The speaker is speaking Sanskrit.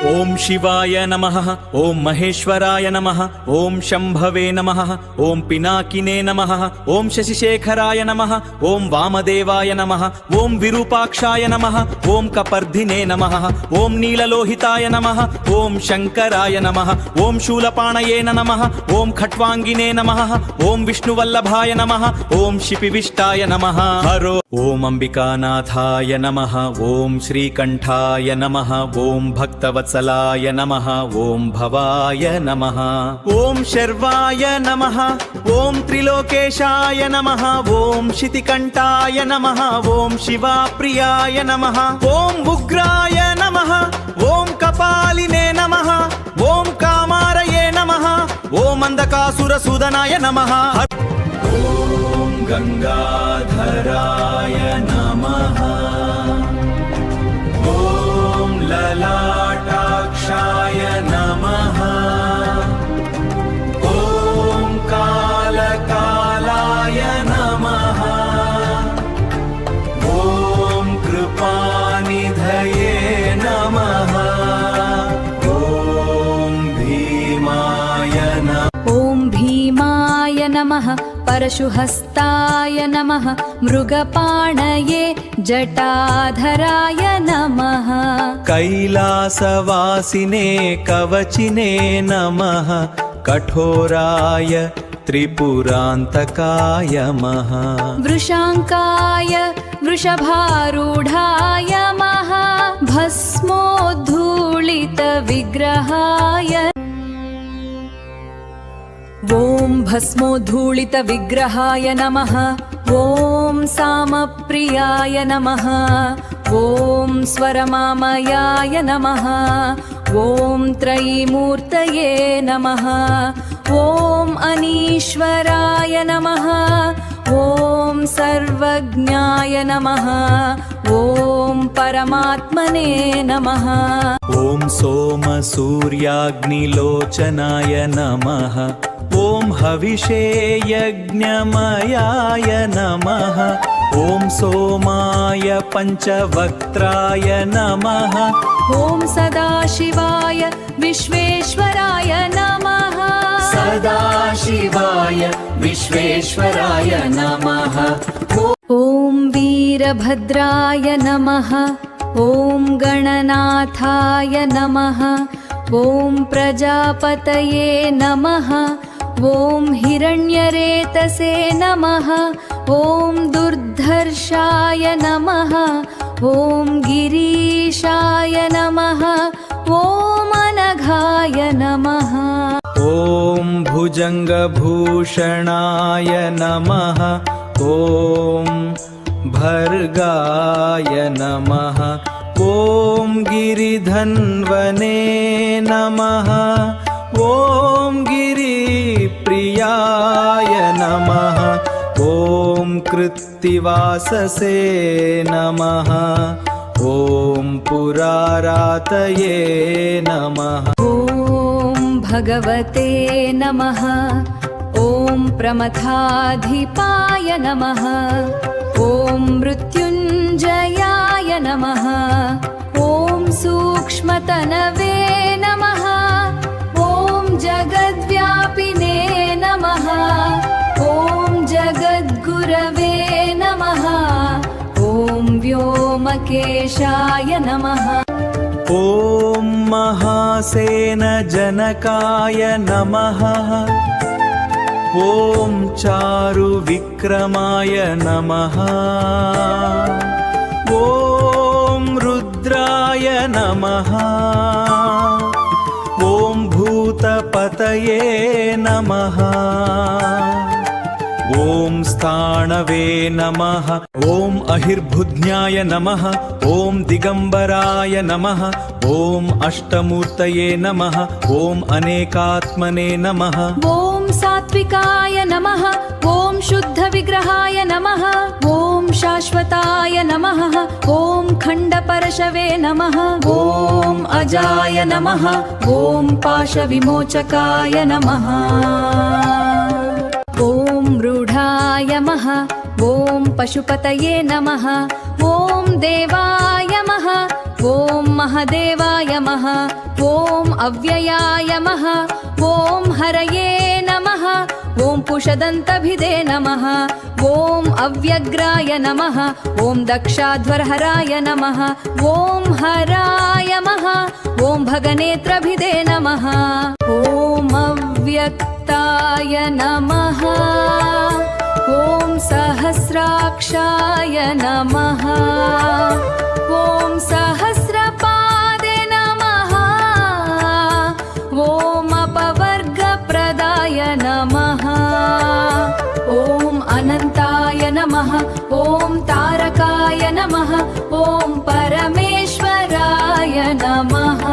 ओम शिवाय नमः, ओम महेश्वराय नमः, ओम शंभवे नमः, ओम पिनाकिने नमः, ओम शशिशेखराय नमः, ओम वामदेवाय नमः, ओम विरूपाक्षाय नमः, ओम कपर्धिने नमः, ओम नीललोहिताय नमः, ओम शंकराय नमः, ओम शूलपाणये नमः, ओम खट्वांगिने नमः, ओम विष्णुवल्लभाय नमः, ओम शिपिविष्टाय नमः। हरो ओम अंबिकानाथाय नमः, ओम श्रीकंठाय नमः, ओम भक्तवत्सलाय नमः, ओम भवाय नमः, ओम शर्वाय नमः, ओम त्रिलोकेशाय नमः, ओम शितिकंठाय नमः, ओम शिवाप्रियाय नमः, ओम उग्राय नमः, ओम कपालिने नमः, ओम कामारये नमः, ओम अंधकासुरसूदनाय नमः। ओम गंगाधराय नमः, ओम ललाटाक्षाय नमः, ओम कालकालाय नमः, ओम कृपानिधये नमः, ओम भीमाय नमः। ओम भीमाय नमः, परशुहस्ताय नमः, मृगपाणये जटाधराय नमः, कैलासवासिने कवचिने नमः, कठोराय त्रिपुरान्तकाय नमः, वृषांकाय वृषभारूढाय नमः, भस्मोद्धूलितविग्रहाय ओम भस्मोद्धूलितविग्रहाय नमः, ओम सामप्रियाय नमः, ओम स्वरमामयाय नमः, ओम त्रयीमूर्तये नमः, ओम अनीश्वराय नमः, ओम सर्वज्ञाय नमः, ओम परमात्मने नमः, ओम सोमसूर्याग्निलोचनाय नमः, ओम हविषे यज्ञमयाय नमः, ओम सोमाय पंचवक्त्राय नमः, ओम सदाशिवाय विश्वेश्वराय नमः, सदाशिवाय विश्वेश्वराय नमः, ओम वीरभद्राय नमः, ओम गणनाथाय नमः, ओम प्रजापतये नमः, ओम हिरण्यरेतसे नमः, ओम दुर्धर्षाय नमः, ओम गिरीशाय नमः, ओम अनघाय नमः, ओम भुजंगभूषणाय नमः, ओम भर्गाय नमः, ओम गिरिधन्वने नमः, ओम गिरिप्रियाय नमः, ओम कृत्तिवाससे नमः, ओम पुरारातये नमः, ओम भगवते नमः, ओम प्रमथाधिपाय नमः, ओम मृत्युंजयाय नमः, ओम सूक्ष्मतनवे नमः, ओम जगद्व्यापिने नमः, ओम जगद्गुरवे नमः, ओम व्योमकेशाय नमः, ओम महासेनजनकाय नमः, ओम चारुविक्रमाय नमः, ओम रुद्राय नमः, ओम भूतपतये नमः, ओम स्थाणवे नमः, ओम अहिर्भुज्ञाय नमः, ओम दिगंबराय नमः, ओम अष्टमूर्तये नमः, ओम अनेकात्मने नमः, ओम सात्विकाय नमः, ओम शुद्धविग्रहाय नमः, ओम शाश्वताय नमः, ओम खण्डपरशवे नमः, ओम अजाय नमः, ओम पाशविमोचकाय नमः, ओम रूढाय नमः, ओम पशुपतये नमः, ओम देवाय नमः, ॐ महदेवाय नमः ॐ अव्ययाय नमः ॐ हरये नमः ॐ पुषदन्तभिदे नमः ॐ अव्यग्राय नमः ॐ दक्षाध्वरहराय नमः ॐ हराय नमः ॐ भगनेत्रभिदे नमः ॐ अव्यक्ताय नमः ॐ सहस्राक्षाय नमः ॐ सहस्रपादे नमः ॐ अपवर्गप्रदाय नमः ॐ अनन्ताय नमः ॐ तारकाय नमः ॐ परमेश्वराय नमः।